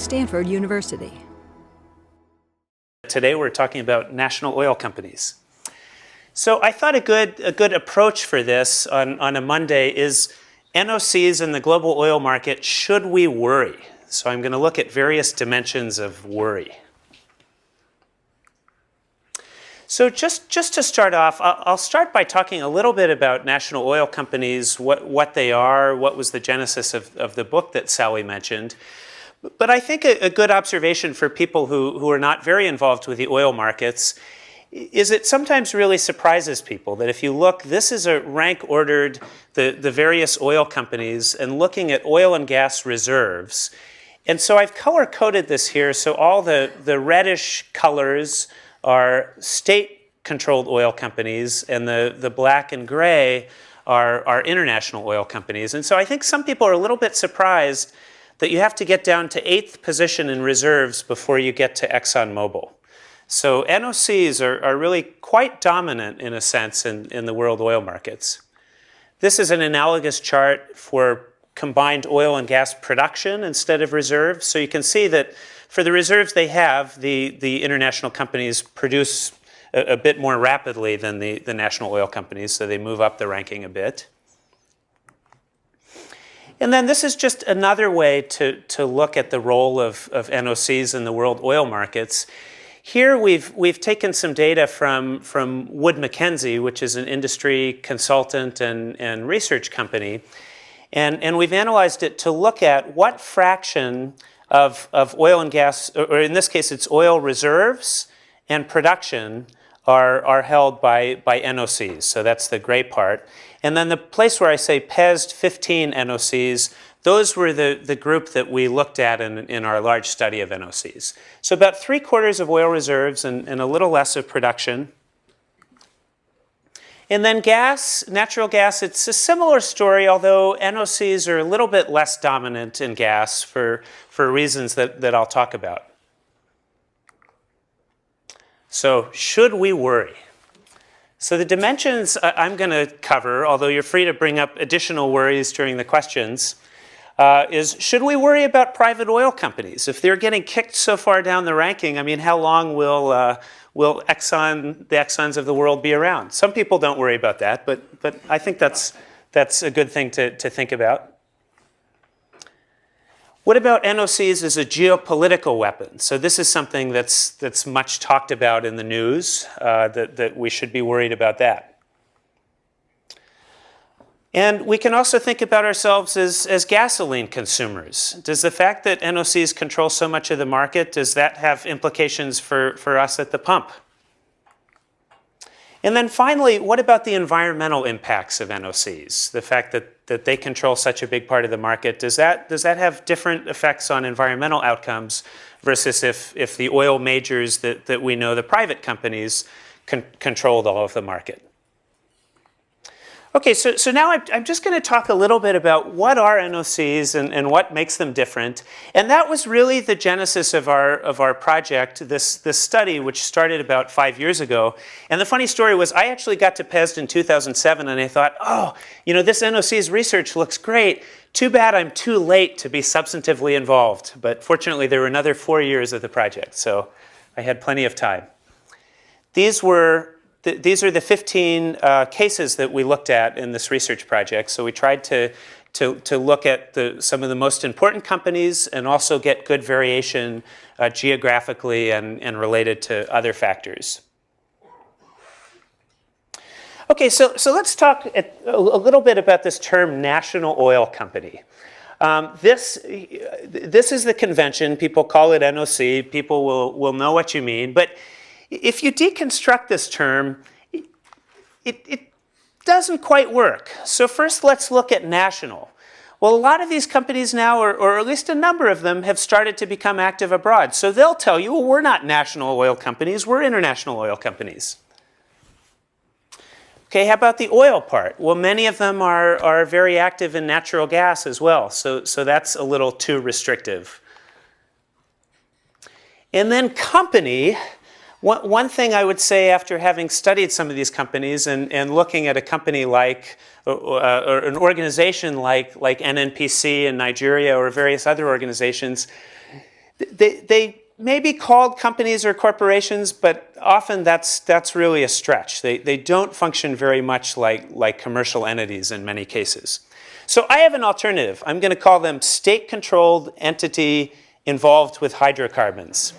Stanford University. Today we're talking about national oil companies. So I thought a good approach for this on a Monday is NOCs in the global oil market, should we worry? So I'm going to look at various dimensions of worry. So just to start off, I'll start by talking a little bit about national oil companies, what they are, what was the genesis of the book that Sally mentioned. But I think a good observation for people who are not very involved with the oil markets is it sometimes really surprises people that if you look, this is a rank ordered the various oil companies and looking at oil and gas reserves. And so I've color-coded this here, so all the reddish colors are state-controlled oil companies, and the black and gray are international oil companies. And so I think some people are a little bit surprised that you have to get down to 8th position in reserves before you get to ExxonMobil. So NOCs are really quite dominant, in a sense, in the world oil markets. This is an analogous chart for combined oil and gas production instead of reserves. So you can see that for the reserves they have, the international companies produce a bit more rapidly than the national oil companies, so they move up the ranking a bit. And then this is just another way to look at the role of NOCs in the world oil markets. Here we've taken some data from Wood Mackenzie, which is an industry consultant and research company, and we've analyzed it to look at what fraction of oil and gas, or in this case it's oil reserves and production, are held by NOCs. So that's the gray part. And then the place where I say PES 15 NOCs, those were the group that we looked at in our large study of NOCs. So about 3/4 of oil reserves and a little less of production. And then gas, natural gas, it's a similar story, although NOCs are a little bit less dominant in gas for reasons that I'll talk about. So should we worry? So the dimensions I'm going to cover, although you're free to bring up additional worries during the questions, is should we worry about private oil companies? If they're getting kicked so far down the ranking, I mean, how long will the Exxons of the world be around? Some people don't worry about that, but I think that's a good thing to think about. What about NOCs as a geopolitical weapon? So this is something that's much talked about in the news, that we should be worried about that. And we can also think about ourselves as gasoline consumers. Does the fact that NOCs control so much of the market, does that have implications for us at the pump? And then finally, what about the environmental impacts of NOCs? The fact that they control such a big part of the market, does that have different effects on environmental outcomes versus if the oil majors that we know, the private companies, controlled all of the market? Okay, so now I'm just going to talk a little bit about what are NOCs and what makes them different. And that was really the genesis of our project, this study, which started about 5 years ago. And the funny story was I actually got to PES in 2007, and I thought, oh, this NOCs research looks great. Too bad I'm too late to be substantively involved. But fortunately, there were another 4 years of the project, so I had plenty of time. These are the 15 cases that we looked at in this research project. So we tried to look at some of the most important companies and also get good variation geographically and related to other factors. Okay, so let's talk a little bit about this term national oil company. This is the convention. People call it NOC. People will know what you mean. But if you deconstruct this term, it doesn't quite work. So first, let's look at national. Well, a lot of these companies now, or at least a number of them, have started to become active abroad. So they'll tell you, well, we're not national oil companies, we're international oil companies. Okay, how about the oil part? Well, many of them are very active in natural gas as well. So that's a little too restrictive. And then company. One thing I would say after having studied some of these companies and looking at a company like, or an organization like NNPC in Nigeria or various other organizations, They may be called companies or corporations, but often that's really a stretch. They don't function very much like commercial entities in many cases. So I have an alternative. I'm going to call them state-controlled entity involved with hydrocarbons.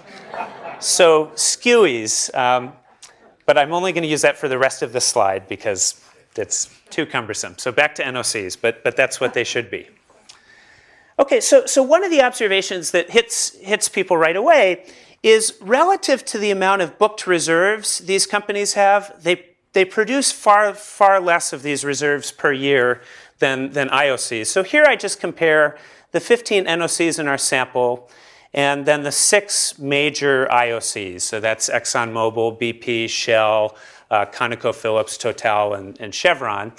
So SCUIs, but I'm only going to use that for the rest of the slide because it's too cumbersome. So back to NOCs, but that's what they should be. Okay, so one of the observations that hits people right away is relative to the amount of booked reserves these companies have, they produce far less of these reserves per year than IOCs. So here I just compare the 15 NOCs in our sample and then the 6 major IOCs. So that's ExxonMobil, BP, Shell, ConocoPhillips, Total, and Chevron.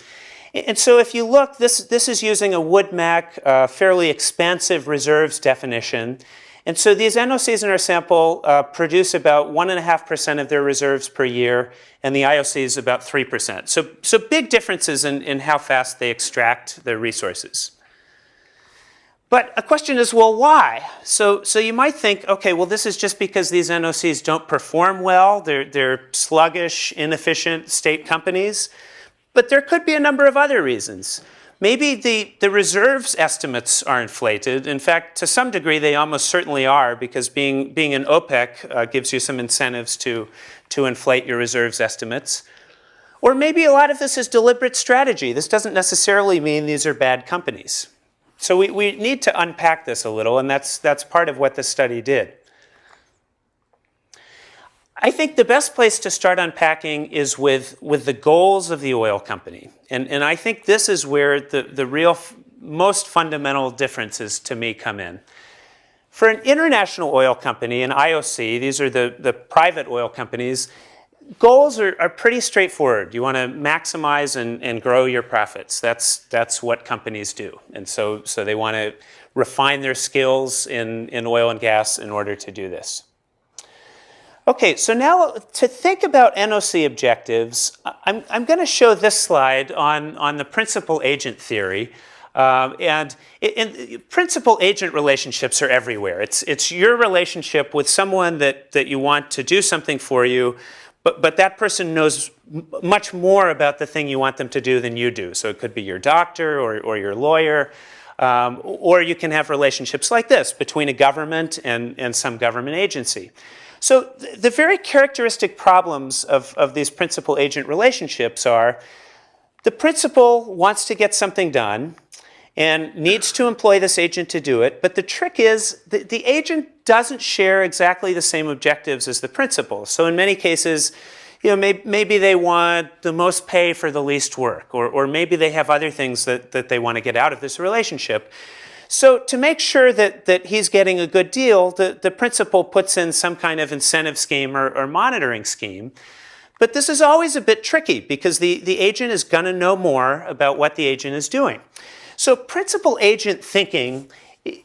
And so if you look, this is using a WoodMac, fairly expansive reserves definition. And so these NOCs in our sample produce about 1.5% of their reserves per year, and the IOCs about 3%. So big differences in how fast they extract their resources. But a question is, well, why? So you might think, okay, well, this is just because these NOCs don't perform well. They're sluggish, inefficient state companies. But there could be a number of other reasons. Maybe the reserves estimates are inflated. In fact, to some degree, they almost certainly are, because being in OPEC gives you some incentives to inflate your reserves estimates. Or maybe a lot of this is deliberate strategy. This doesn't necessarily mean these are bad companies. So we need to unpack this a little, and that's part of what this study did. I think the best place to start unpacking is with the goals of the oil company. And I think this is where the real most fundamental differences to me come in. For an international oil company, an IOC, these are the private oil companies, goals are pretty straightforward. You want to maximize and grow your profits. That's what companies do. And so they want to refine their skills in oil and gas in order to do this. Okay, so now to think about NOC objectives, I'm going to show this slide on the principal-agent theory. And principal-agent relationships are everywhere. It's your relationship with someone that you want to do something for you, but that person knows much more about the thing you want them to do than you do. So it could be your doctor or your lawyer, or you can have relationships like this between a government and some government agency. So the very characteristic problems of these principal-agent relationships are the principal wants to get something done and needs to employ this agent to do it, but the trick is the agent doesn't share exactly the same objectives as the principal. So in many cases, maybe they want the most pay for the least work, or maybe they have other things that they want to get out of this relationship. So to make sure that he's getting a good deal, the principal puts in some kind of incentive scheme or monitoring scheme. But this is always a bit tricky because the agent is going to know more about what the agent is doing. So principal-agent thinking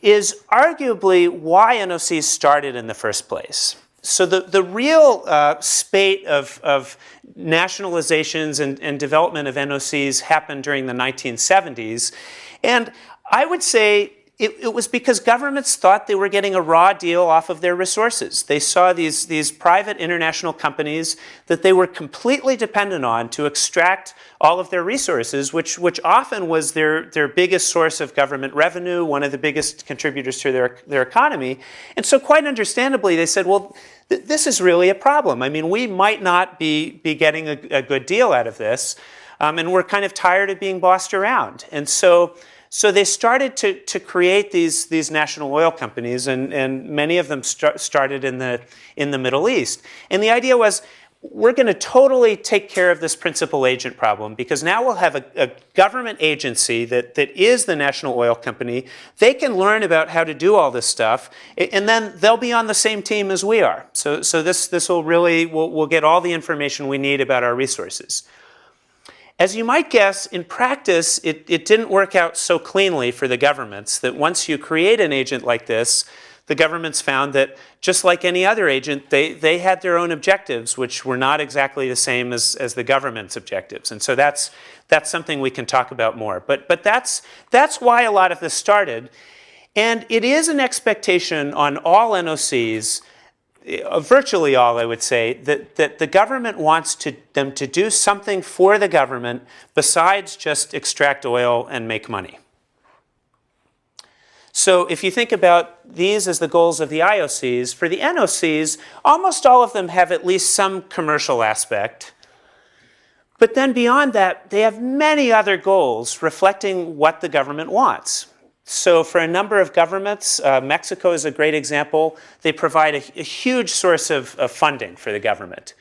is arguably why NOCs started in the first place. So the real spate of nationalizations and development of NOCs happened during the 1970s. And I would say it was because governments thought they were getting a raw deal off of their resources. They saw these private international companies that they were completely dependent on to extract all of their resources, which often was their biggest source of government revenue, one of the biggest contributors to their economy. And so quite understandably, they said, well, this is really a problem. I mean, we might not be getting a good deal out of this, and we're kind of tired of being bossed around. And so they started to create these national oil companies, and many of them started in the Middle East. And the idea was, we're going to totally take care of this principal-agent problem because now we'll have a government agency that is the national oil company. They can learn about how to do all this stuff, and then they'll be on the same team as we are. So this will really, we'll get all the information we need about our resources. As you might guess, in practice, it didn't work out so cleanly for the governments that once you create an agent like this, the governments found that just like any other agent, they had their own objectives, which were not exactly the same as the government's objectives. And so that's something we can talk about more. But that's why a lot of this started. And it is an expectation on all NOCs, virtually all, I would say, that the government wants them to do something for the government besides just extract oil and make money. So if you think about these as the goals of the IOCs, for the NOCs, almost all of them have at least some commercial aspect. But then beyond that, they have many other goals reflecting what the government wants. So for a number of governments, Mexico is a great example, they provide a huge source of funding for the government.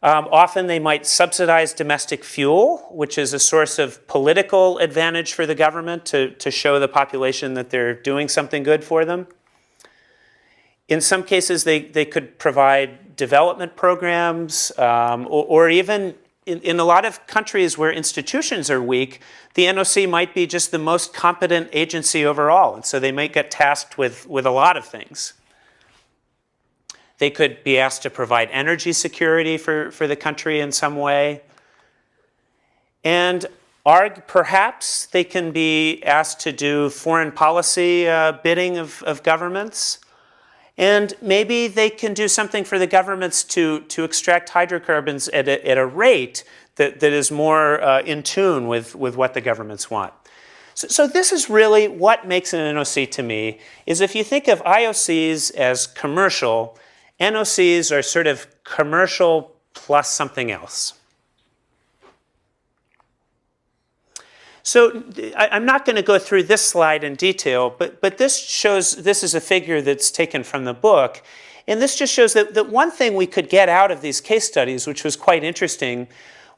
Often they might subsidize domestic fuel, which is a source of political advantage for the government to show the population that they're doing something good for them. In some cases, they could provide development programs, or even in a lot of countries where institutions are weak, the NOC might be just the most competent agency overall, and so they might get tasked with a lot of things. They could be asked to provide energy security for the country in some way. And perhaps they can be asked to do foreign policy bidding of governments. And maybe they can do something for the governments to extract hydrocarbons at a rate that is more in tune with what the governments want. So this is really what makes an NOC to me, is if you think of IOCs as commercial, NOCs are sort of commercial plus something else. So I'm not going to go through this slide in detail, but this is a figure that's taken from the book. And this just shows that one thing we could get out of these case studies, which was quite interesting,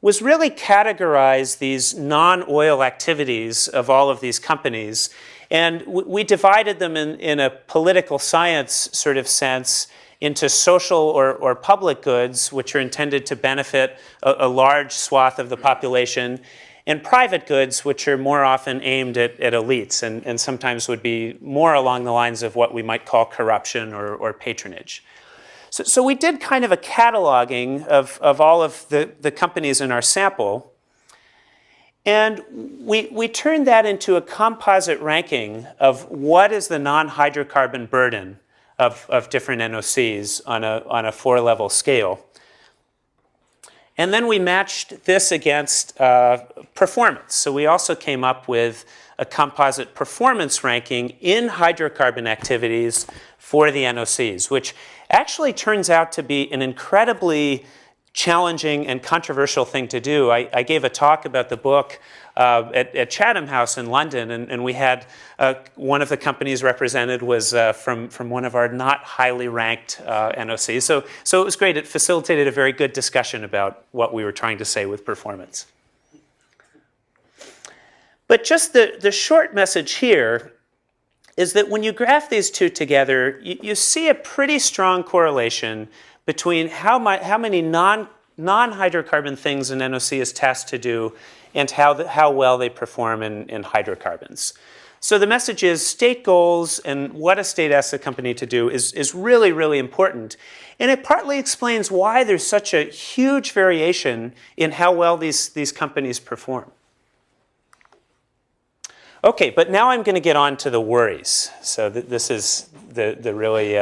was really categorize these non-oil activities of all of these companies. And we divided them in a political science sort of sense into social or public goods, which are intended to benefit a large swath of the population, and private goods, which are more often aimed at elites and sometimes would be more along the lines of what we might call corruption or patronage. So we did kind of a cataloging of all of the companies in our sample, and we turned that into a composite ranking of what is the non-hydrocarbon burden of different NOCs on a 4-level scale. And then we matched this against performance. So we also came up with a composite performance ranking in hydrocarbon activities for the NOCs, which actually turns out to be an incredibly challenging and controversial thing to do. I gave a talk about the book at Chatham House in London, and we had one of the companies represented was from one of our not highly ranked NOCs. So it was great. It facilitated a very good discussion about what we were trying to say with performance. But just the short message here is that when you graph these two together, you see a pretty strong correlation between how many non-hydrocarbon things an NOC is tasked to do and how well they perform in hydrocarbons. So the message is state goals and what a state asks a company to do is really, really important. And it partly explains why there's such a huge variation in how well these companies perform. Okay, but now I'm going to get on to the worries. So this is the really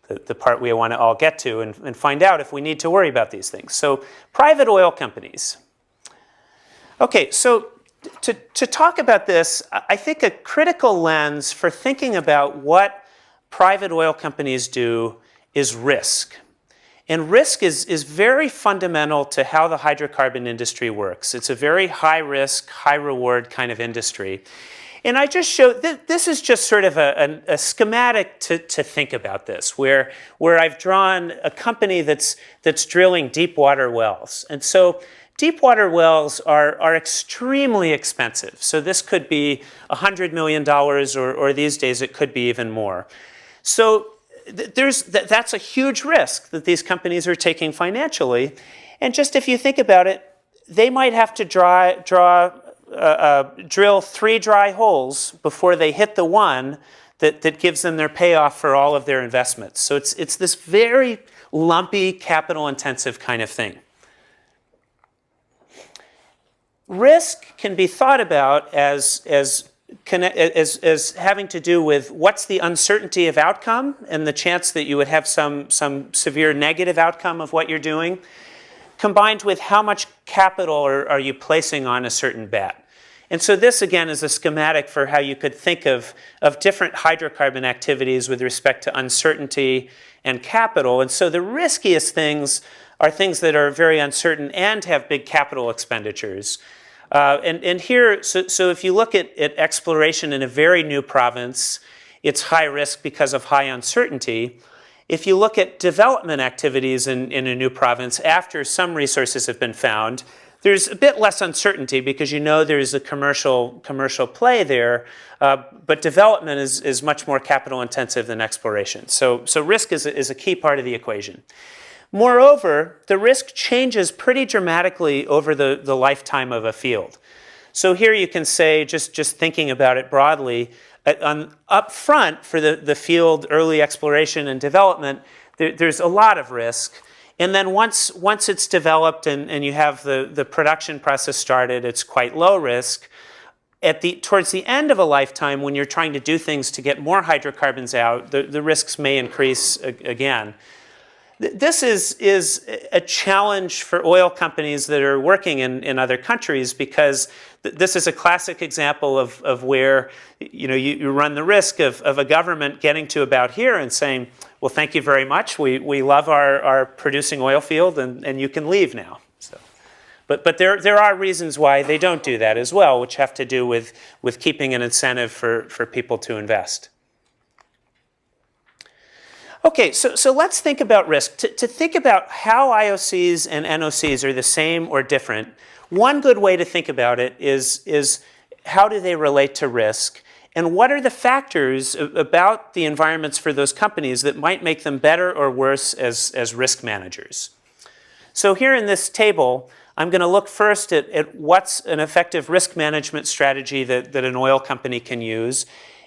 the part we want to all get to and find out if we need to worry about these things. So private oil companies. Okay, so to talk about this, I think a critical lens for thinking about what private oil companies do is risk. And risk is very fundamental to how the hydrocarbon industry works. It's a very high risk, high reward kind of industry. And I just showed, this is just sort of a schematic to think about this, where I've drawn a company that's drilling deep water wells. And so deep water wells are extremely expensive. So this could be $100 million, or these days it could be even more. So that's a huge risk that these companies are taking financially. And just if you think about it, they might have to drill 3 dry holes before they hit the one that gives them their payoff for all of their investments. So it's this very lumpy, capital-intensive kind of thing. Risk can be thought about as as having to do with what's the uncertainty of outcome and the chance that you would have some severe negative outcome of what you're doing, combined with how much capital are you placing on a certain bet. And so this, again, is a schematic for how you could think of different hydrocarbon activities with respect to uncertainty and capital. And so the riskiest things are things that are very uncertain and have big capital expenditures. And here, so if you look at exploration in a very new province, it's high risk because of high uncertainty. If you look at development activities in a new province after some resources have been found, there's a bit less uncertainty because you know there's a commercial play there, but development is much more capital intensive than exploration. So risk is a key part of the equation. Moreover, the risk changes pretty dramatically over the lifetime of a field. So here you can say, just thinking about it broadly, up front for the field early exploration and development, there's a lot of risk. And then once it's developed and you have the production process started, it's quite low risk. Towards the end of a lifetime, when you're trying to do things to get more hydrocarbons out, the risks may increase again. This is a challenge for oil companies that are working in other countries because this is a classic example of where you run the risk of a government getting to about here and saying, well, thank you very much. We love our producing oil field and you can leave now. So, but there are reasons why they don't do that as well, which have to do with keeping an incentive for people to invest. Okay, so let's think about risk. To think about how IOCs and NOCs are the same or different, one good way to think about it is how do they relate to risk, and what are the factors about the environments for those companies that might make them better or worse as risk managers. So here in this table, I'm going to look first at what's an effective risk management strategy that an oil company can use,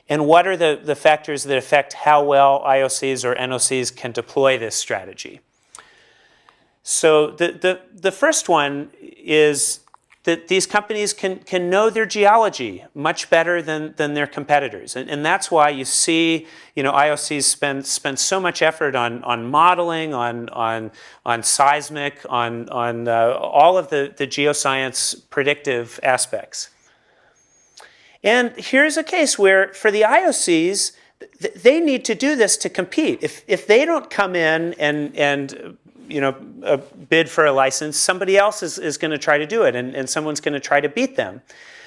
and what are the factors that affect how well IOCs or NOCs can deploy this strategy. So the first one is that these companies can know their geology much better than their competitors. And that's why you see IOCs spend so much effort on modeling, on seismic, on all of the geoscience predictive aspects. And here's a case where for the IOCs, they need to do this to compete. If they don't come in and bid for a license, somebody else is going to try to do it, and someone's going to try to beat them.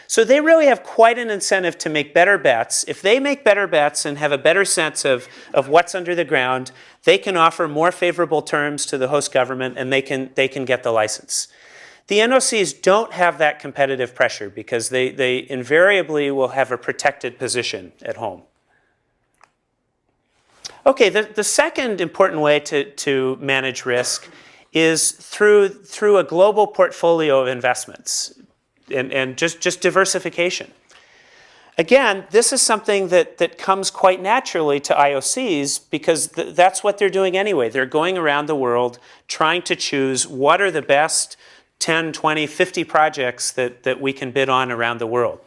So they really have quite an incentive to make better bets. If they make better bets and have a better sense of what's under the ground, they can offer more favorable terms to the host government, and they can get the license. The NOCs don't have that competitive pressure because they invariably will have a protected position at home. Okay, the second important way to manage risk is through a global portfolio of investments and just diversification. Again, this is something that comes quite naturally to IOCs because that's what they're doing anyway. They're going around the world trying to choose what are the best 10, 20, 50 projects that we can bid on around the world.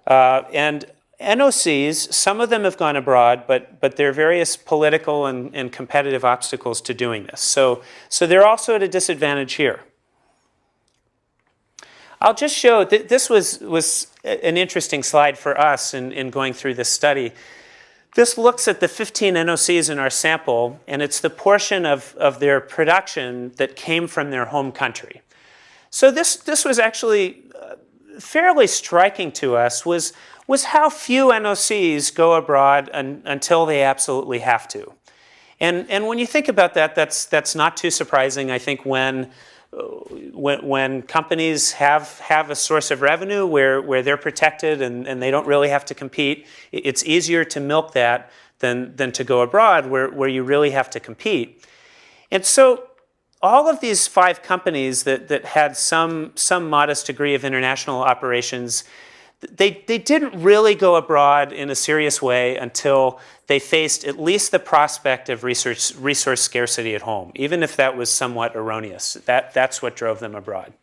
And NOCs, some of them have gone abroad, but there are various political and competitive obstacles to doing this. So they're also at a disadvantage here. I'll just show that this was an interesting slide for us in going through this study. This looks at the 15 NOCs in our sample, and it's the portion of their production that came from their home country. So this was actually fairly striking to us was how few NOCs go abroad until they absolutely have to. And when you think about that, that's not too surprising. I think when companies have a source of revenue where they're protected and they don't really have to compete, it's easier to milk that than to go abroad where you really have to compete. And so all of these 5 companies that had some modest degree of international operations, they didn't really go abroad in a serious way until they faced at least the prospect of resource scarcity at home, even if that was somewhat erroneous. That's what drove them abroad.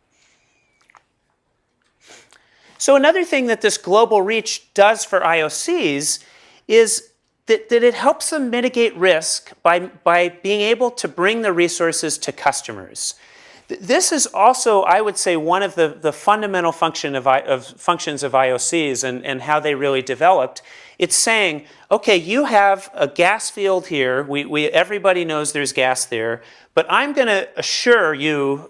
So another thing that this global reach does for IOCs is that it helps them mitigate risk by being able to bring the resources to customers. This is also, I would say, one of the fundamental functions of IOCs and how they really developed. It's saying, okay, you have a gas field here. Everybody knows there's gas there. But I'm going to assure you,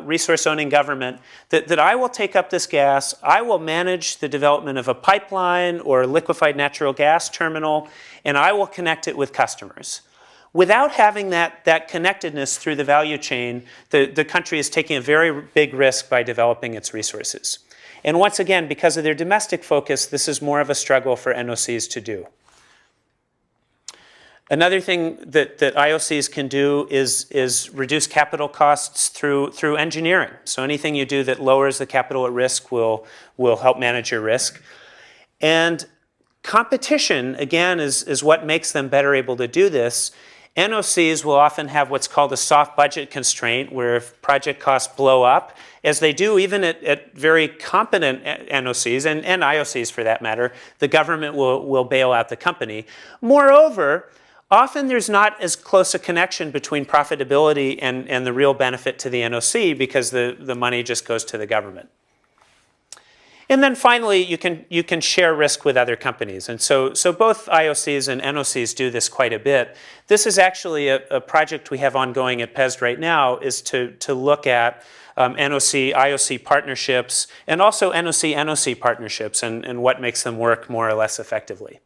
resource-owning government, that I will take up this gas. I will manage the development of a pipeline or a liquefied natural gas terminal, and I will connect it with customers. Without having that connectedness through the value chain, the country is taking a very big risk by developing its resources. And once again, because of their domestic focus, this is more of a struggle for NOCs to do. Another thing that IOCs can do is reduce capital costs through engineering. So anything you do that lowers the capital at risk will help manage your risk. And competition, again, is what makes them better able to do this. NOCs will often have what's called a soft budget constraint, where if project costs blow up, as they do even at very competent NOCs, and IOCs for that matter, the government will bail out the company. Moreover, often there's not as close a connection between profitability and the real benefit to the NOC because the money just goes to the government. And then finally, you can share risk with other companies. And so both IOCs and NOCs do this quite a bit. This is actually a project we have ongoing at PES right now, is to look at NOC-IOC partnerships and also NOC-NOC partnerships and what makes them work more or less effectively.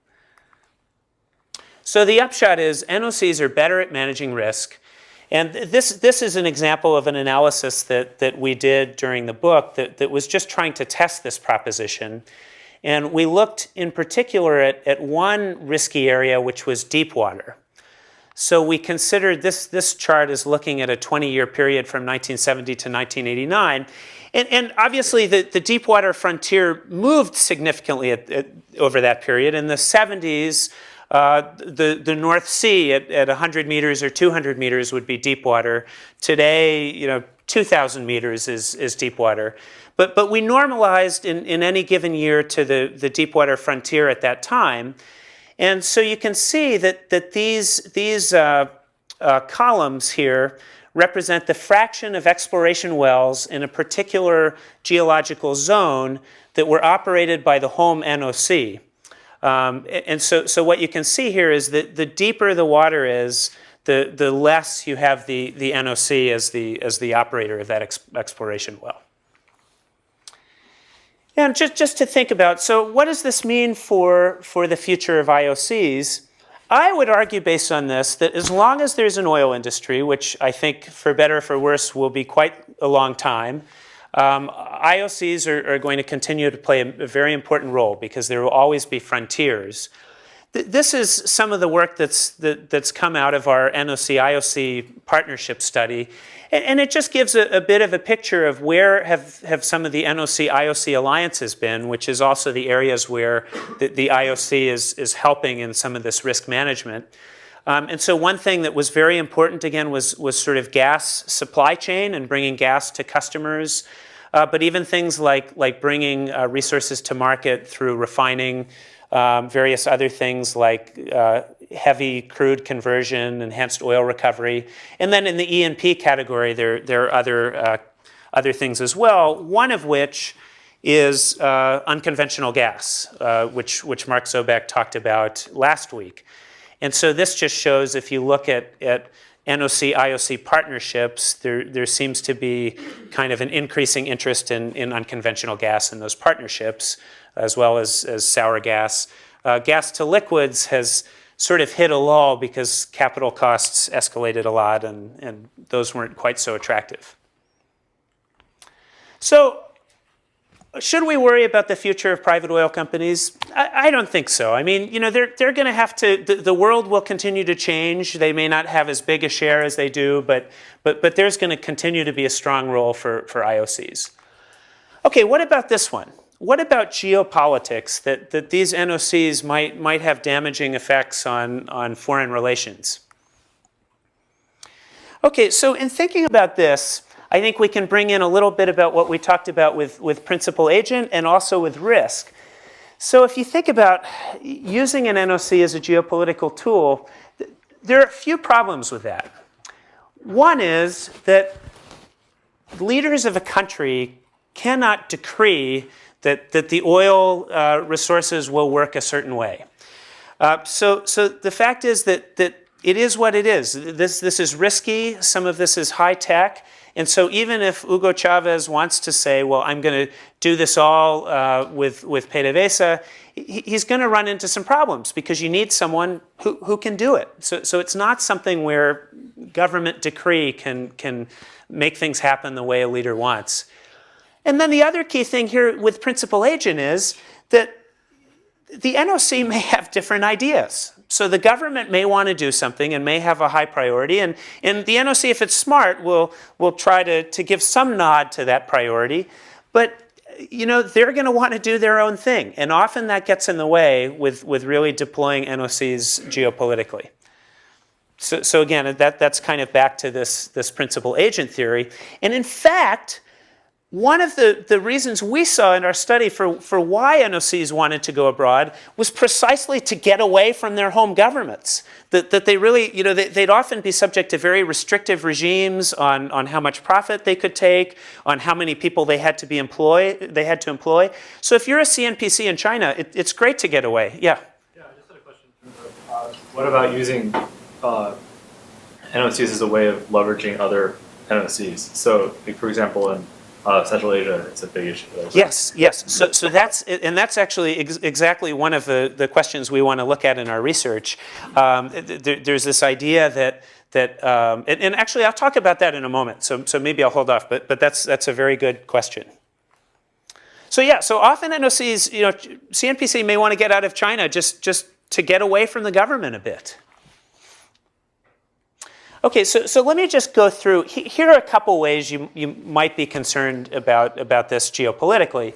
So the upshot is NOCs are better at managing risk. And this is an example of an analysis that we did during the book that was just trying to test this proposition. And we looked in particular at one risky area, which was deep water. So we considered this chart is looking at a 20-year period from 1970 to 1989. And obviously, the deep water frontier moved significantly over that period. In the 70s, the North Sea at 100 meters or 200 meters would be deep water. Today, 2,000 meters is deep water. But we normalized in any given year to the deep water frontier at that time. And so you can see that these columns here represent the fraction of exploration wells in a particular geological zone that were operated by the home NOC. And so what you can see here is that the deeper the water is, the less you have the NOC as the operator of that exploration well. And just to think about, so what does this mean for the future of IOCs? I would argue based on this that as long as there's an oil industry, which I think for better or for worse will be quite a long time, IOCs are going to continue to play a very important role because there will always be frontiers. This is some of the work that's come out of our NOC-IOC partnership study. And it just gives a bit of a picture of where have some of the NOC-IOC alliances been, which is also the areas where the IOC is helping in some of this risk management. And so one thing that was very important, again, was sort of gas supply chain and bringing gas to customers. But even things like bringing resources to market through refining, various other things like heavy crude conversion, enhanced oil recovery. And then in the E&P category, there are other things as well, one of which is unconventional gas, which Mark Zoback talked about last week. And so this just shows, if you look at NOC-IOC partnerships, there seems to be kind of an increasing interest in unconventional gas in those partnerships, as well as sour gas. Gas to liquids has sort of hit a lull because capital costs escalated a lot, and those weren't quite so attractive. So, should we worry about the future of private oil companies? I don't think so. I mean, they're going to have to. The world will continue to change. They may not have as big a share as they do, but there's going to continue to be a strong role for IOCs. Okay, what about this one? What about geopolitics, that these NOCs might have damaging effects on foreign relations? Okay, so in thinking about this, I think we can bring in a little bit about what we talked about with principal agent and also with risk. So if you think about using an NOC as a geopolitical tool, there are a few problems with that. One is that leaders of a country cannot decree that the oil resources will work a certain way. So the fact is that it is what it is. This is risky. Some of this is high tech. And so even if Hugo Chavez wants to say, well, I'm going to do this all with PDVSA, he's going to run into some problems because you need someone who can do it. So it's not something where government decree can make things happen the way a leader wants. And then the other key thing here with principal agent is that the NOC may have different ideas. So the government may want to do something and may have a high priority. And the NOC, if it's smart, will try to give some nod to that priority. But they're going to want to do their own thing. And often that gets in the way with really deploying NOCs geopolitically. So again, that's kind of back to this principal agent theory. And in fact, one of the reasons we saw in our study for why NOCs wanted to go abroad was precisely to get away from their home governments. That they really, they'd often be subject to very restrictive regimes on how much profit they could take, on how many people they had to employ. So if you're a CNPC in China, it's great to get away. Yeah. Yeah, I just had a question. What about using NOCs as a way of leveraging other NOCs? So, like, for example, in Central Asia, it's a big issue. Yes. So that's actually exactly one of the questions we want to look at in our research. There's this idea and actually I'll talk about that in a moment. So maybe I'll hold off. But that's a very good question. So yeah. So often NOCs, CNPC may want to get out of China just to get away from the government a bit. Okay, so let me just go through. Here are a couple ways you might be concerned about this geopolitically.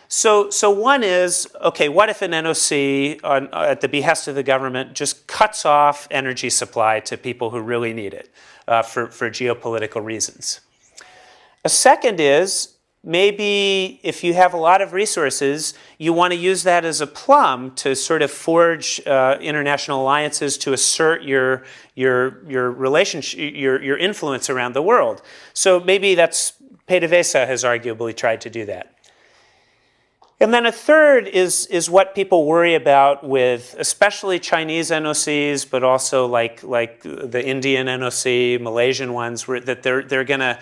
So one is, okay, what if an NOC at the behest of the government just cuts off energy supply to people who really need it for geopolitical reasons? A second is, maybe if you have a lot of resources, you want to use that as a plum to sort of forge international alliances to assert your relationship, your influence around the world. So maybe PDVSA has arguably tried to do that. And then a third is what people worry about with especially Chinese NOCs, but also like the Indian NOC, Malaysian ones, that they're gonna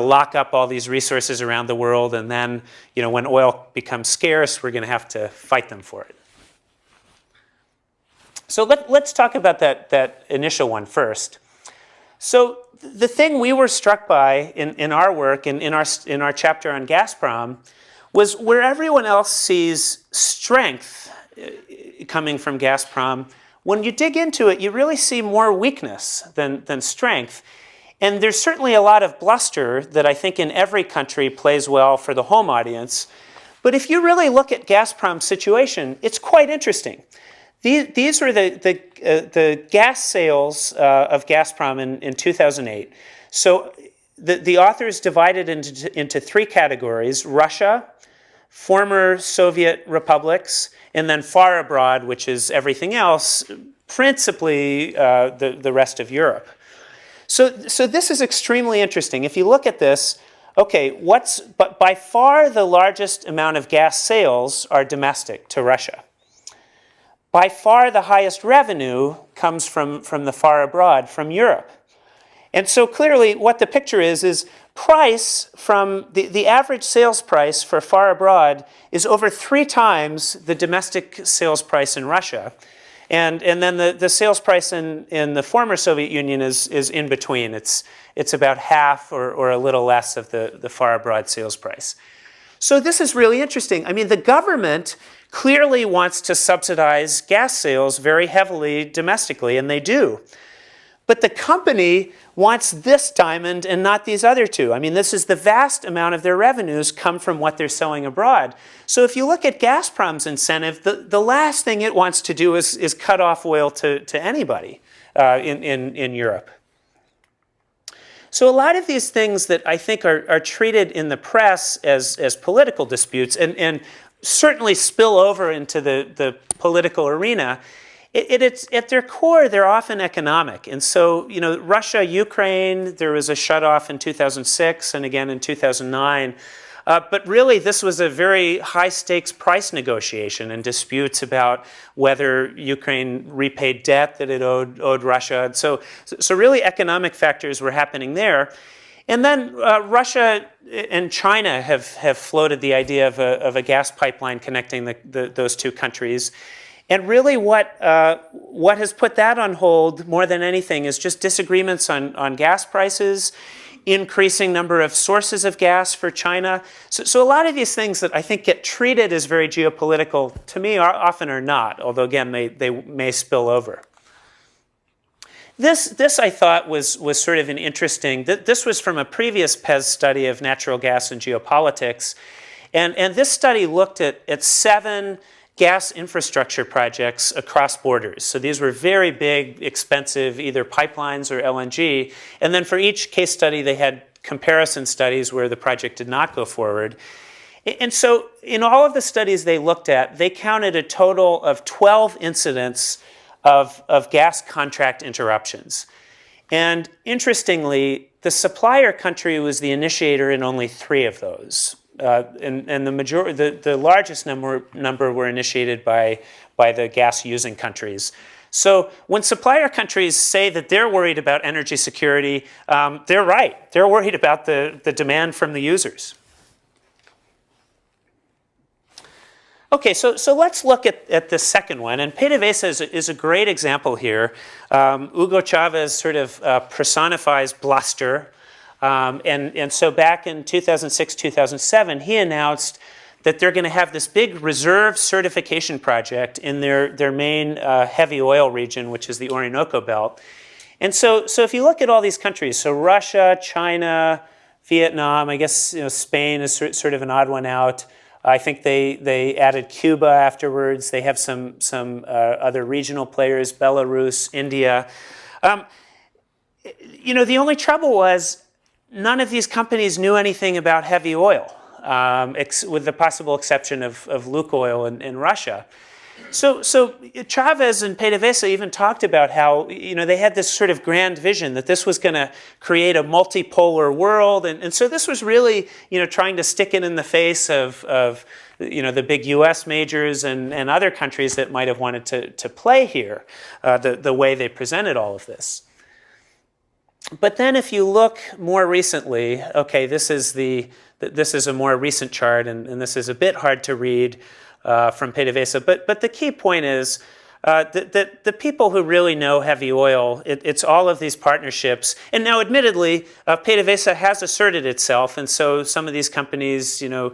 lock up all these resources around the world, and then when oil becomes scarce, we're gonna have to fight them for it. So let's talk about that initial one first. So the thing we were struck by in our work, in our chapter on Prom, was where everyone else sees strength coming from Prom. When you dig into it, you really see more weakness than strength. And there's certainly a lot of bluster that I think in every country plays well for the home audience. But if you really look at Prom's situation, it's quite interesting. These were the gas sales of Prom in 2008. So the authors divided into three categories: Russia, former Soviet republics, and then far abroad, which is everything else, principally the rest of Europe. So this is extremely interesting. If you look at this, okay, but by far the largest amount of gas sales are domestic to Russia. By far the highest revenue comes from the far abroad, from Europe. And so clearly what the picture is price from the average sales price for far abroad is over 3 times the domestic sales price in Russia. And then the sales price in the former Soviet Union is in between. It's about half or a little less of the far abroad sales price. So this is really interesting. I mean, the government clearly wants to subsidize gas sales very heavily domestically, and they do. But the company wants this diamond and not these other two. I mean, this is the vast amount of their revenues come from what they're selling abroad. So if you look at Prom's incentive, the last thing it wants to do is cut off oil to anybody in Europe. So a lot of these things that I think are treated in the press as political disputes and certainly spill over into the political arena, it's at their core, they're often economic. And so, Russia, Ukraine, there was a shutoff in 2006 and again in 2009. But really, this was a very high-stakes price negotiation and disputes about whether Ukraine repaid debt that it owed Russia. And so really, economic factors were happening there. And then Russia and China have floated the idea of a gas pipeline connecting those two countries. And really what has put that on hold more than anything is just disagreements on gas prices, increasing number of sources of gas for China. So a lot of these things that I think get treated as very geopolitical, to me, often are not, although again, they may spill over. This I thought was sort of an interesting, this was from a previous PES study of natural gas and geopolitics. And this study looked at 7 gas infrastructure projects across borders. So these were very big, expensive, either pipelines or LNG. And then for each case study, they had comparison studies where the project did not go forward. And so in all of the studies they looked at, they counted a total of 12 incidents of gas contract interruptions. And interestingly, the supplier country was the initiator in only 3 of those. And the largest number were initiated by the gas-using countries. So when supplier countries say that they're worried about energy security, they're right. They're worried about the demand from the users. Okay, so let's look at the second one. And PDVSA is a great example here. Hugo Chavez sort of personifies bluster. And so back in 2006, 2007, he announced that they're going to have this big reserve certification project in their main heavy oil region, which is the Orinoco Belt. And so if you look at all these countries, so Russia, China, Vietnam, I guess Spain is sort of an odd one out. I think they added Cuba afterwards. They have some other regional players, Belarus, India. The only trouble was none of these companies knew anything about heavy oil, with the possible exception of Lukoil in Russia. So Chavez and PDVSA even talked about how they had this sort of grand vision that this was going to create a multipolar world, and so this was really trying to stick it in the face of the big U.S. majors and other countries that might have wanted to play here, the way they presented all of this. But then if you look more recently, okay, this is a more recent chart, and this is a bit hard to read from PDVSA, but the key point is that the people who really know heavy oil, it's all of these partnerships. And now, admittedly, PDVSA has asserted itself, and so some of these companies, BP,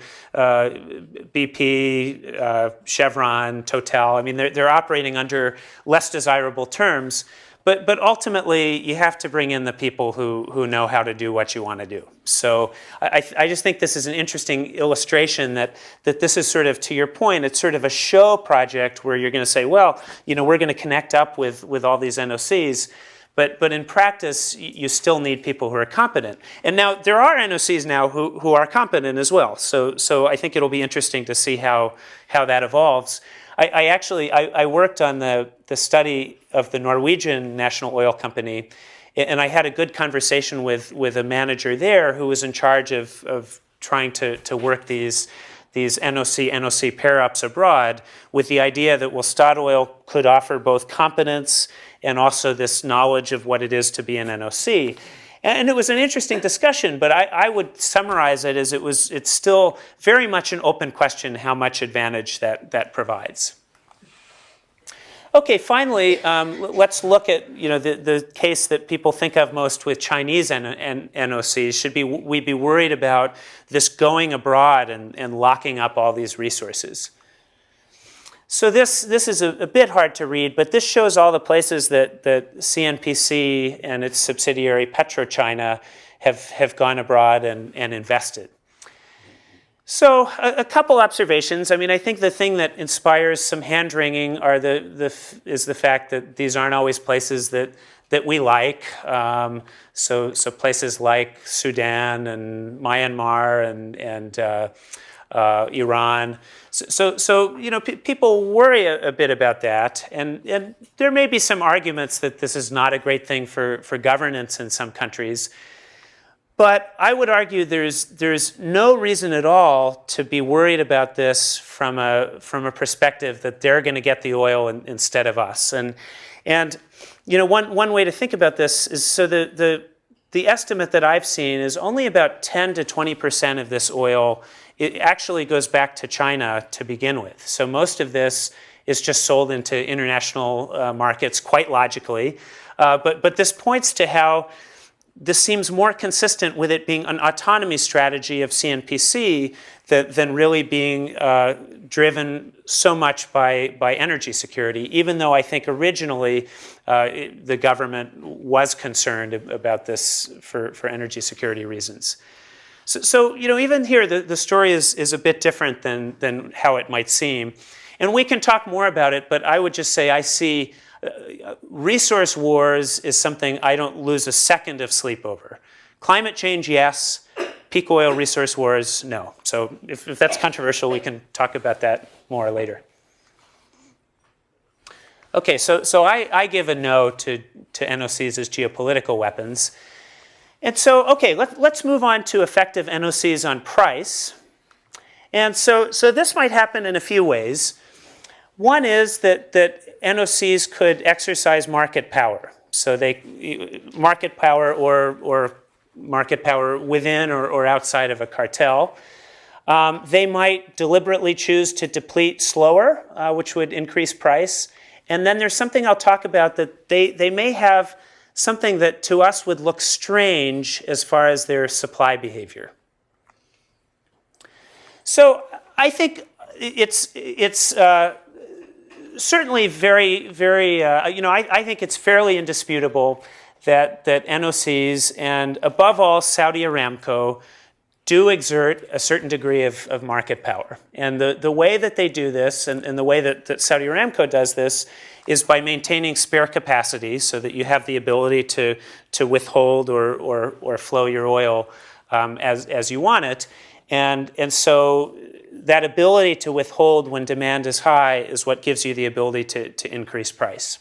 Chevron, Total, I mean, they're operating under less desirable terms. But ultimately, you have to bring in the people who know how to do what you want to do. So I just think this is an interesting illustration that this is sort of, to your point, it's sort of a show project where you're going to say, well, we're going to connect up with all these NOCs. But in practice, you still need people who are competent. And now there are NOCs now who are competent as well. So I think it'll be interesting to see how that evolves. I worked on the study of the Norwegian national oil company, and I had a good conversation with a manager there who was in charge of trying to work these NOC pair-ups abroad with the idea that, well, Statoil could offer both competence and also this knowledge of what it is to be an NOC. And it was an interesting discussion, but I would summarize it as it's still very much an open question how much advantage that provides. Okay, finally, let's look at the case that people think of most with Chinese NOCs. Should we be worried about this going abroad and locking up all these resources? So this is a bit hard to read, but this shows all the places that CNPC and its subsidiary PetroChina have gone abroad and invested. So a couple observations. I mean, I think the thing that inspires some hand-wringing is the fact that these aren't always places that that we like. So places like Sudan and Myanmar and Iran. So people worry a bit about that, and there may be some arguments that this is not a great thing for governance in some countries. But I would argue there's no reason at all to be worried about this from a perspective that they're going to get the oil instead of us. And one way to think about this is, so the estimate that I've seen is only about 10 to 20% of this oil, it actually goes back to China to begin with. So most of this is just sold into international markets, quite logically. But this points to how this seems more consistent with it being an autonomy strategy of CNPC than really being driven so much by energy security, even though I think originally the government was concerned about this for energy security reasons. So even here, the story is a bit different than how it might seem. And we can talk more about it, but I would just say I see resource wars is something I don't lose a second of sleep over. Climate change, yes. Peak oil resource wars, no. So if that's controversial, we can talk about that more later. Okay, so I give a no to NOCs as geopolitical weapons. And so, okay, let's move on to effective NOCs on price. And so this might happen in a few ways. One is that NOCs could exercise market power. So market power or market power within or outside of a cartel. They might deliberately choose to deplete slower, which would increase price. And then there's something I'll talk about that they may have something that to us would look strange as far as their supply behavior. So I think it's certainly very, very, I think it's fairly indisputable that NOCs and above all Saudi Aramco do exert a certain degree of market power. And the way that they do this and the way that Saudi Aramco does this is by maintaining spare capacity so that you have the ability to withhold or flow your oil as you want it. And so that ability to withhold when demand is high is what gives you the ability to increase price.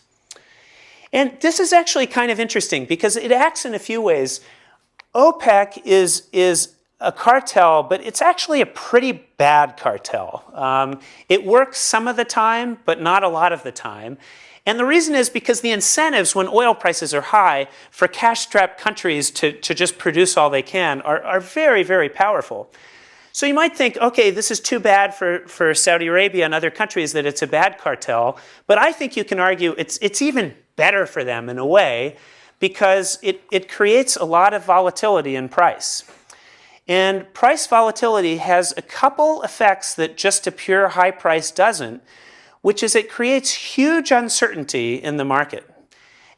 And this is actually kind of interesting because it acts in a few ways. OPEC is a cartel, but it's actually a pretty bad cartel. It works some of the time, but not a lot of the time. And the reason is because the incentives when oil prices are high for cash-strapped countries to just produce all they can are very, very powerful. So you might think, okay, this is too bad for Saudi Arabia and other countries that it's a bad cartel. But I think you can argue it's even better for them in a way because it creates a lot of volatility in price. And price volatility has a couple effects that just a pure high price doesn't, which is it creates huge uncertainty in the market.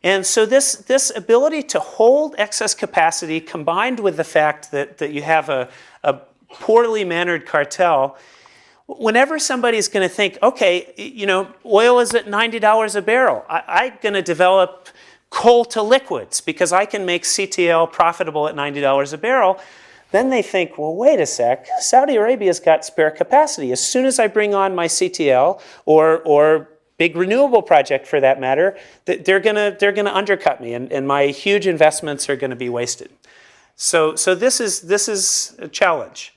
And so this ability to hold excess capacity combined with the fact that you have a poorly mannered cartel, whenever somebody's going to think, okay, oil is at $90 a barrel, I'm going to develop coal to liquids because I can make CTL profitable at $90 a barrel. Then they think, well, wait a sec, Saudi Arabia's got spare capacity. As soon as I bring on my CTL or big renewable project for that matter, they're gonna undercut me and my huge investments are gonna be wasted. So this is a challenge.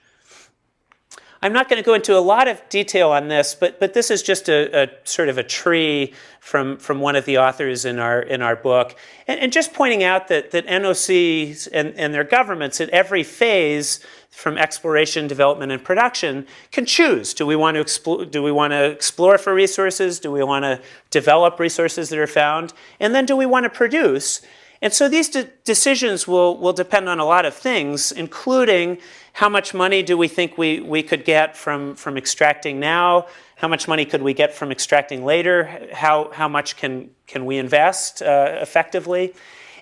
I'm not going to go into a lot of detail on this, but this is just a sort of a tree from one of the authors in our book, and just pointing out that NOCs and their governments at every phase, from exploration, development, and production, can choose: do we want to explore for resources? Do we want to develop resources that are found? And then do we want to produce? And so these decisions will depend on a lot of things, including how much money do we think we could get from extracting now? How much money could we get from extracting later? How much can we invest effectively?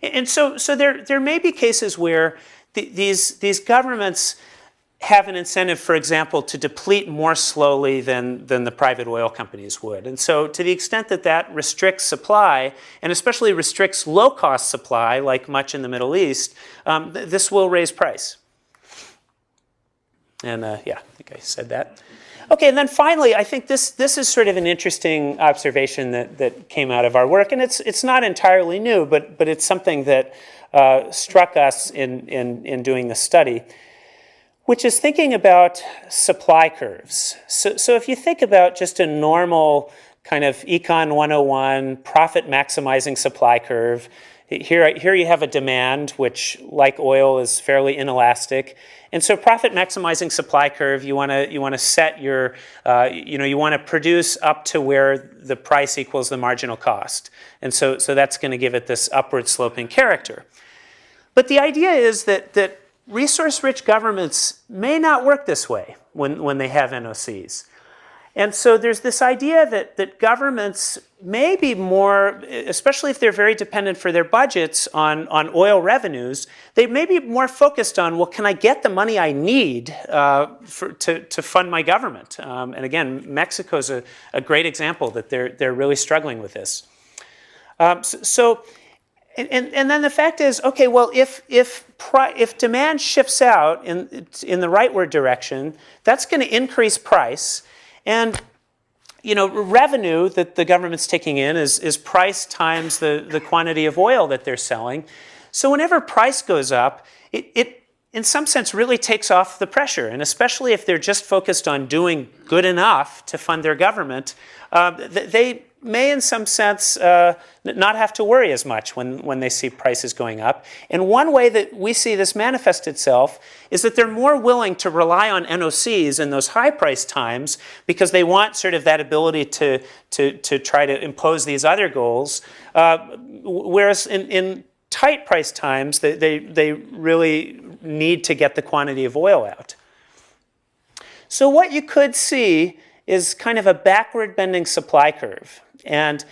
And so there may be cases where these governments have an incentive, for example, to deplete more slowly than the private oil companies would. And so to the extent that that restricts supply, and especially restricts low-cost supply, like much in the Middle East, this will raise price. And yeah, I think I said that. Okay, and then finally, I think this is sort of an interesting observation that came out of our work, and it's not entirely new, but it's something that struck us in doing the study, which is thinking about supply curves. So if you think about just a normal kind of Econ 101 profit maximizing supply curve, here you have a demand which, like oil, is fairly inelastic. And so profit maximizing supply curve, you want to set your, you want to produce up to where the price equals the marginal cost. And so that's going to give it this upward sloping character. But the idea is that resource-rich governments may not work this way when they have NOCs. And so there's this idea that governments may be more, especially if they're very dependent for their budgets on oil revenues, they may be more focused on, well, can I get the money I need to fund my government? And again, Mexico's a great example that they're really struggling with this. And then the fact is, okay, well, if demand shifts out in the rightward direction, that's going to increase price, and revenue that the government's taking in is price times the quantity of oil that they're selling. So whenever price goes up, it in some sense really takes off the pressure, and especially if they're just focused on doing good enough to fund their government, they may in some sense not have to worry as much when they see prices going up. And one way that we see this manifest itself is that they're more willing to rely on NOCs in those high price times because they want sort of that ability to try to impose these other goals, whereas in tight price times they really need to get the quantity of oil out. So what you could see is kind of a backward bending supply curve. And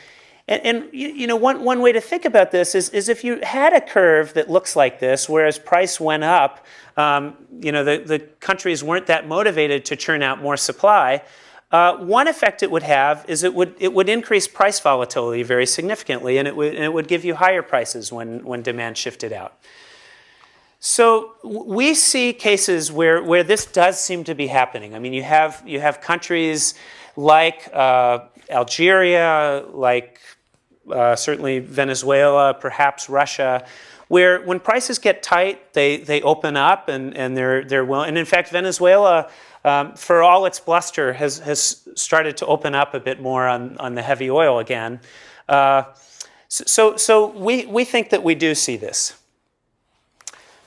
one way to think about this is if you had a curve that looks like this, whereas price went up, the countries weren't that motivated to churn out more supply. One effect it would have is it would increase price volatility very significantly, and it would give you higher prices when demand shifted out. So we see cases where this does seem to be happening. I mean, you have countries like Algeria, like certainly Venezuela, perhaps Russia, where when prices get tight, they open up and they're willing. And in fact, Venezuela, for all its bluster, has started to open up a bit more on the heavy oil again. So we think that we do see this.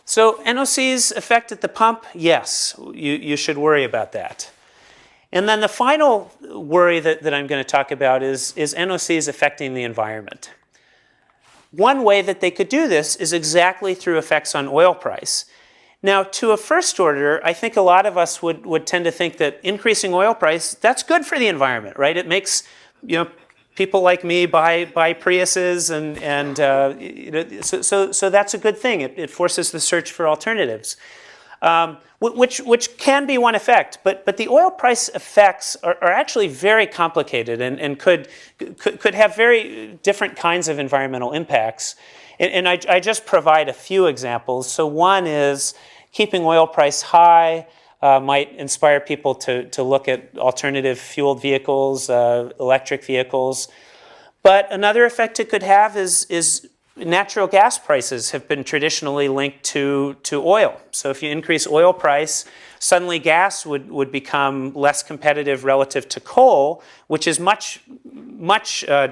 So NOCs effect at the pump, yes, you should worry about that. And then the final worry that I'm going to talk about is NOCs affecting the environment. One way that they could do this is exactly through effects on oil price. Now, to a first order, I think a lot of us would tend to think that increasing oil price, that's good for the environment, right? It makes people like me buy Priuses, and so that's a good thing. It forces the search for alternatives, which can be one effect. But the oil price effects are actually very complicated and could have very different kinds of environmental impacts. And I just provide a few examples. So one is keeping oil price high might inspire people to look at alternative fueled vehicles, electric vehicles. But another effect it could have is natural gas prices have been traditionally linked to oil. So if you increase oil price, suddenly gas would become less competitive relative to coal, which is much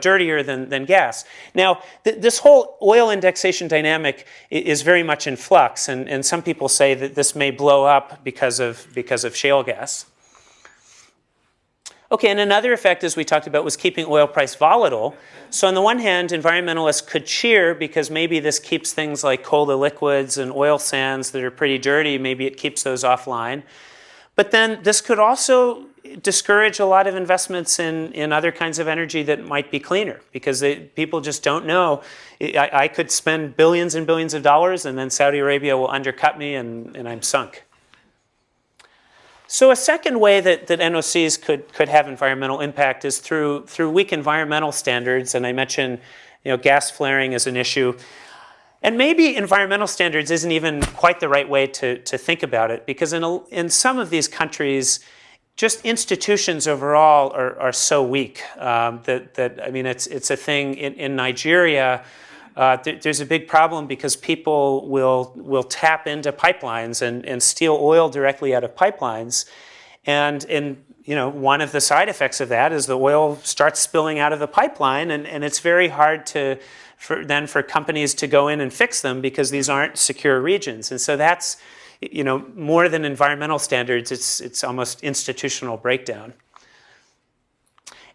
dirtier than gas. Now, this whole oil indexation dynamic is very much in flux, and some people say that this may blow up because of shale gas. Okay, and another effect, as we talked about, was keeping oil price volatile. So on the one hand, environmentalists could cheer because maybe this keeps things like coal to liquids and oil sands that are pretty dirty, maybe it keeps those offline. But then this could also discourage a lot of investments in other kinds of energy that might be cleaner, because people just don't know. I could spend billions and billions of dollars and then Saudi Arabia will undercut me and I'm sunk. So a second way that NOCs could have environmental impact is through weak environmental standards. And I mentioned, gas flaring is an issue. And maybe environmental standards isn't even quite the right way to think about it, because in some of these countries, just institutions overall are so weak that I mean, it's a thing in Nigeria. There's a big problem because people will tap into pipelines and steal oil directly out of pipelines, and one of the side effects of that is the oil starts spilling out of the pipeline, and it's very hard for companies to go in and fix them because these aren't secure regions. And so that's more than environmental standards, it's almost institutional breakdown.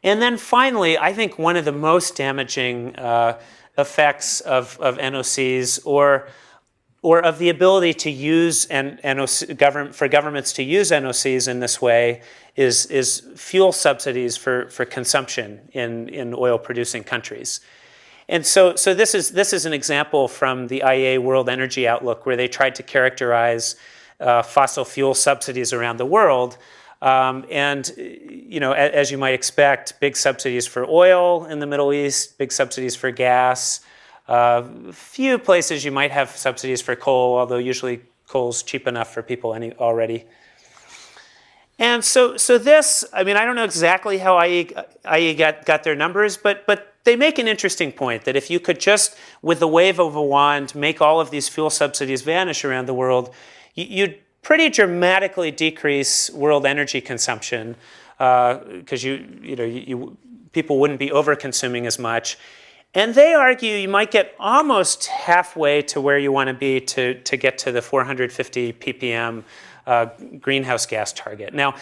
And then finally, I think one of the most damaging effects of NOCs or of the ability to use for governments to use NOCs in this way is fuel subsidies for consumption in oil producing countries. And so this is an example from the IEA World Energy Outlook, where they tried to characterize fossil fuel subsidies around the world. And as you might expect, big subsidies for oil in the Middle East, big subsidies for gas. Few places you might have subsidies for coal, although usually coal's cheap enough for people already. And so this, I mean, I don't know exactly how IEA got their numbers, but they make an interesting point that if you could just, with the wave of a wand, make all of these fuel subsidies vanish around the world, you'd pretty dramatically decrease world energy consumption because people wouldn't be over-consuming as much. And they argue you might get almost halfway to where you want to be to get to the 450 ppm greenhouse gas target. Now,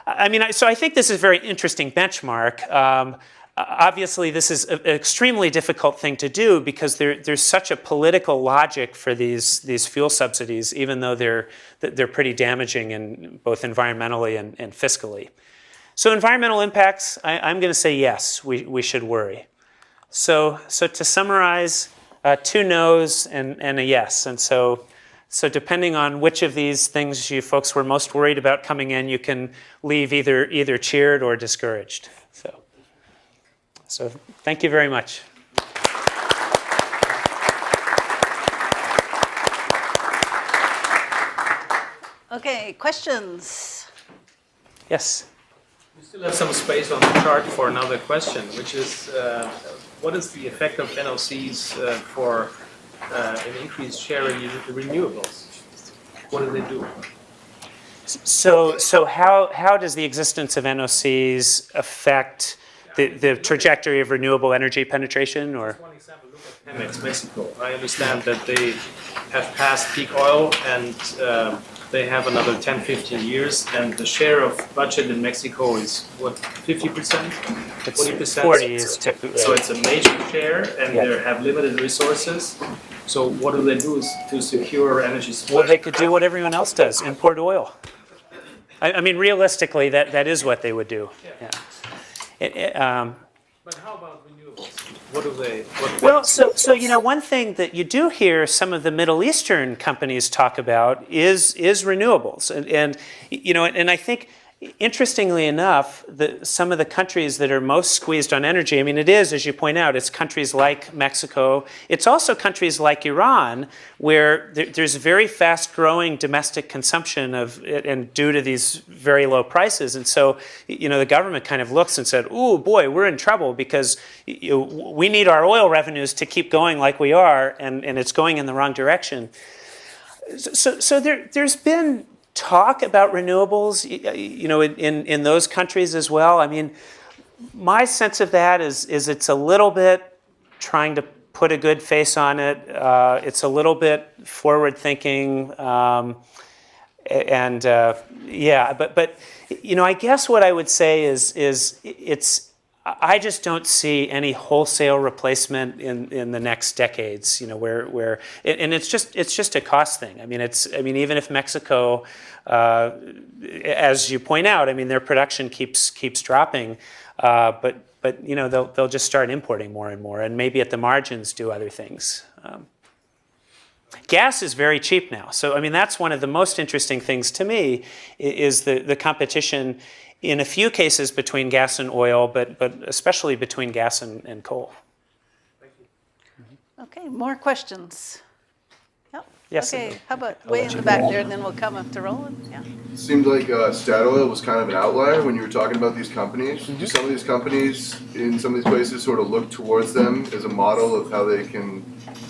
I mean, so I think this is a very interesting benchmark. Obviously, this is an extremely difficult thing to do because there's such a political logic for these fuel subsidies, even though they're pretty damaging in both environmentally and fiscally. So environmental impacts, I'm going to say yes, we should worry. So to summarize, 2 no's and a yes. And so depending on which of these things you folks were most worried about coming in, you can leave either cheered or discouraged. So thank you very much. Okay, questions? Yes. We still have some space on the chart for another question, which is what is the effect of NOCs for an increased share in renewables? What do they do? So how does the existence of NOCs affect the trajectory of renewable energy penetration? Or One example, look at Pemex, Mexico. I understand that they have passed peak oil and they have another 10, 15 years, and the share of budget in Mexico is what, 50%? 40%? 40 is typically. So it's a major share, and they have limited resources. So what do they do to secure energy supply? Well, they could do what everyone else does, import oil. I mean, realistically, that is what they would do. Yeah. But how about renewables? What do they? Well, so one thing that you do hear some of the Middle Eastern companies talk about is renewables, and I think, interestingly enough, some of the countries that are most squeezed on energy, I mean, it is, as you point out, it's countries like Mexico. It's also countries like Iran, where there's very fast-growing domestic consumption and due to these very low prices. And so, the government kind of looks and said, "Ooh, boy, we're in trouble because we need our oil revenues to keep going like we are, and it's going in the wrong direction." So there's been talk about renewables, in those countries as well. I mean, my sense of that is it's a little bit trying to put a good face on it. It's a little bit forward thinking, but I guess what I would say is I just don't see any wholesale replacement in the next decades. Where it's just a cost thing. I mean, even if Mexico, as you point out, I mean, their production keeps dropping, but they'll just start importing more and more, and maybe at the margins do other things. Gas is very cheap now. So, I mean, that's one of the most interesting things to me is the competition in a few cases between gas and oil, but especially between gas and coal. Okay, more questions? Yep. Yes, Okay, how about I'll way let in you the back there, and then we'll come up to Roland? Yeah. It seemed like Statoil was kind of an outlier when you were talking about these companies. Do some of these companies in some of these places sort of look towards them as a model of how they can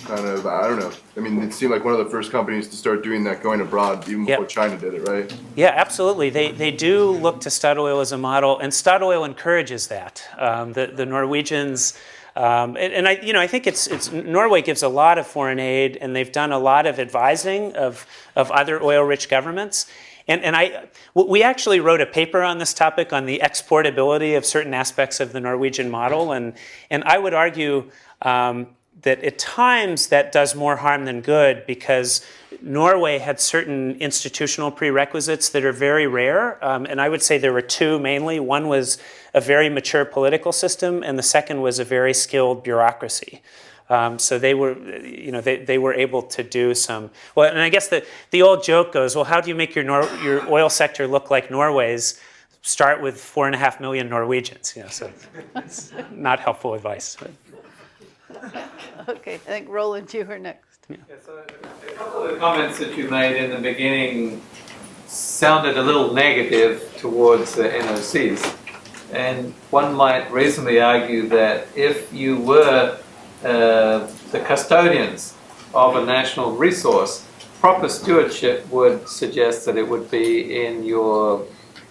kind of, I don't know. I mean, it seemed like one of the first companies to start doing that going abroad, even before China did it, right? Yeah, absolutely. They do look to Statoil as a model, and Statoil encourages that. The Norwegians, I think it's Norway gives a lot of foreign aid, and they've done a lot of advising of other oil-rich governments. We actually wrote a paper on this topic on the exportability of certain aspects of the Norwegian model, and I would argue that at times that does more harm than good because Norway had certain institutional prerequisites that are very rare, and I would say there were two mainly. One was a very mature political system, and the second was a very skilled bureaucracy. So they were, they were able to do some. Well, and I guess the old joke goes, well, how do you make your oil sector look like Norway's? Start with 4.5 million Norwegians. So it's not helpful advice. But. Okay, I think Roland, you were next. Yeah, so a couple of the comments that you made in the beginning sounded a little negative towards the NOCs. And one might reasonably argue that if you were the custodians of a national resource, proper stewardship would suggest that it would be in your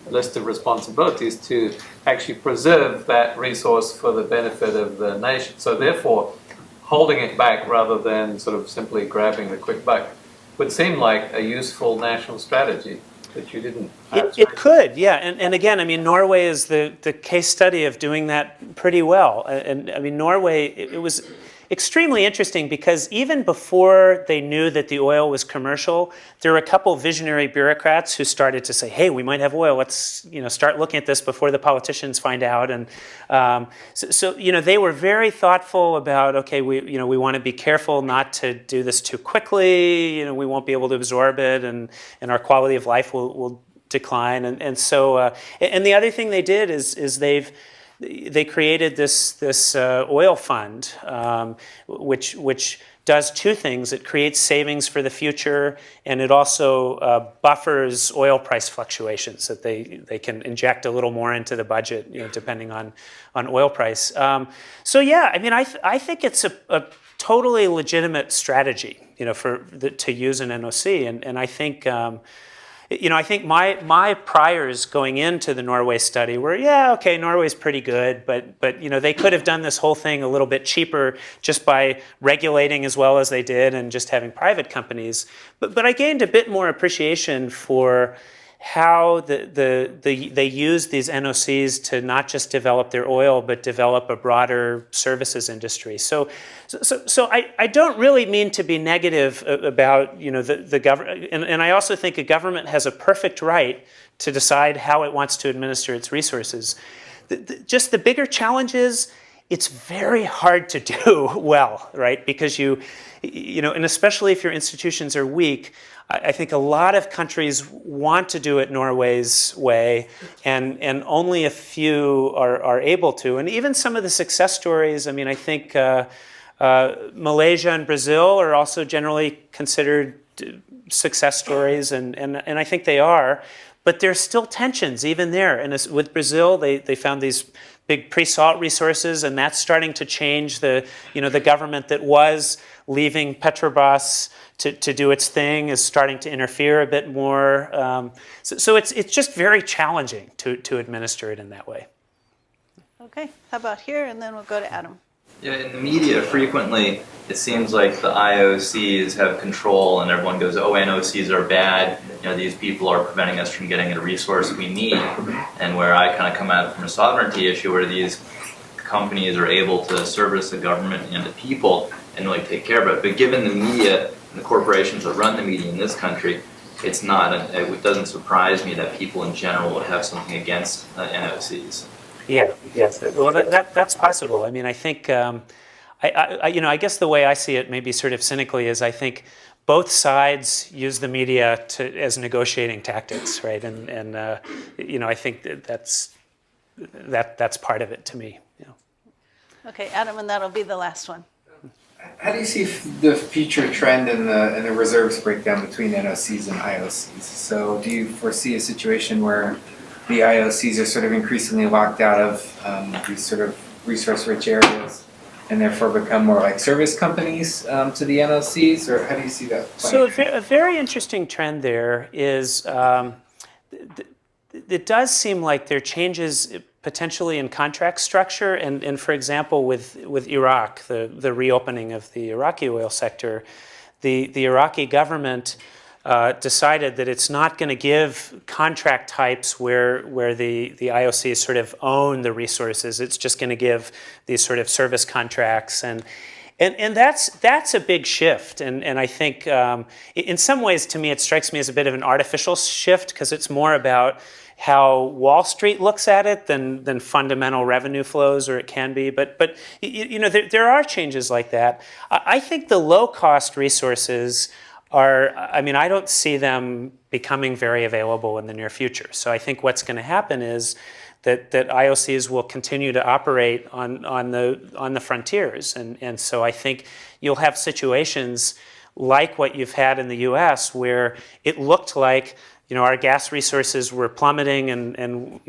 list of responsibilities to actually preserve that resource for the benefit of the nation. So therefore, holding it back rather than sort of simply grabbing the quick buck would seem like a useful national strategy that you didn't. It could, yeah. And again, I mean, Norway is the case study of doing that pretty well. And I mean, Norway, it was extremely interesting because even before they knew that the oil was commercial, there were a couple visionary bureaucrats who started to say, hey, we might have oil. Let's start looking at this before the politicians find out. And so they were very thoughtful about, okay, we want to be careful not to do this too quickly. We won't be able to absorb it, and our quality of life will decline. And so and the other thing they did is they created this oil fund, which does two things. It creates savings for the future, and it also buffers oil price fluctuations that they can inject a little more into the budget, depending on oil price. So yeah, I mean, I think it's a totally legitimate strategy, to use an NOC, and I think. I think my priors going into the Norway study were, okay, Norway's pretty good, but they could have done this whole thing a little bit cheaper just by regulating as well as they did and just having private companies. But I gained a bit more appreciation for how they use these NOCs to not just develop their oil, but develop a broader services industry. So I don't really mean to be negative about the government, and I also think a government has a perfect right to decide how it wants to administer its resources. Just the bigger challenge is it's very hard to do well, right? Because and especially if your institutions are weak. I think a lot of countries want to do it Norway's way, and only a few are able to. And even some of the success stories, I mean, I think Malaysia and Brazil are also generally considered success stories, and I think they are. But there's still tensions even there. And with Brazil, they found these big pre-salt resources, and that's starting to change the government that was leaving Petrobras to do its thing is starting to interfere a bit more. So it's just very challenging to administer it in that way. Okay, how about here, and then we'll go to Adam. Yeah, in the media, frequently it seems like the IOCs have control, and everyone goes, "Oh, NOCs are bad. These people are preventing us from getting a resource we need." And where I kind of come at it from a sovereignty issue, where these companies are able to service the government and the people and really take care of it. But given the media and the corporations that run the media in this country, it's not. It doesn't surprise me that people in general would have something against NOCs. Yeah, yes. Well, that's possible. I mean, I think, I guess the way I see it, maybe sort of cynically, is I think both sides use the media as negotiating tactics, right? And I think that's part of it to me. Okay, Adam, and that'll be the last one. How do you see the future trend in the reserves breakdown between NOCs and IOCs? So do you foresee a situation where the IOCs are sort of increasingly locked out of these sort of resource-rich areas and therefore become more like service companies to the NOCs, or how do you see that playing? So a very interesting trend there is it does seem like there are changes potentially in contract structure, and for example, with Iraq, the reopening of the Iraqi oil sector, the Iraqi government decided that it's not going to give contract types where the IOCs sort of own the resources. It's just going to give these sort of service contracts, and that's a big shift. And I think in some ways, to me, it strikes me as a bit of an artificial shift because it's more about how Wall Street looks at it than fundamental revenue flows, or it can be. But there are changes like that. I think the low-cost resources I don't see them becoming very available in the near future. So I think what's going to happen is that IOCs will continue to operate on the frontiers. And so I think you'll have situations like what you've had in the US where it looked like our gas resources were plummeting and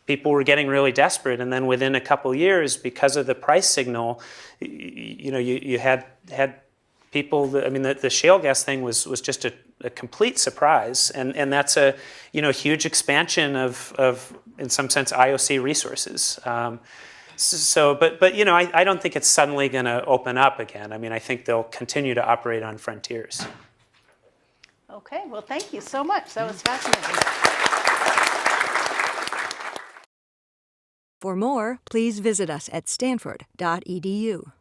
people were getting really desperate. And then within a couple years, because of the price signal, you had people, the shale gas thing was just a complete surprise. And that's a huge expansion of in some sense, IOC resources. But I don't think it's suddenly going to open up again. I think they'll continue to operate on frontiers. Okay, well, thank you so much. That was fascinating. For more, please visit us at stanford.edu.